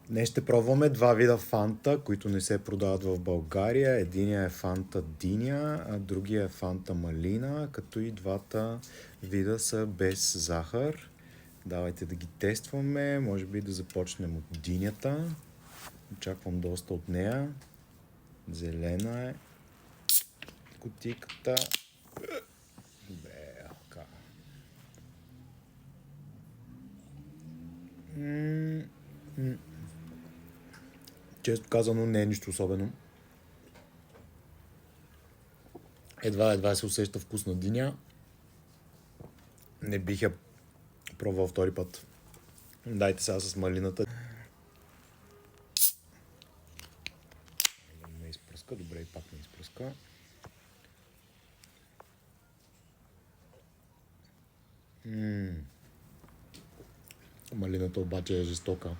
Днес ще пробваме два вида фанта, които не се продават в България. Единият е фанта диня, а другия е фанта малина, като и двата вида са без захар. Давайте да ги тестваме. Може би да започнем от динята. Очаквам доста от нея. Зелена е кутийката. Белка. Често казано не е нищо особено. Едва се усеща вкус на диня. Не бих я пробвал втори път. Дайте сега с малината. Не изпръска, добре и пак не изпръска. Малината обаче е жестока.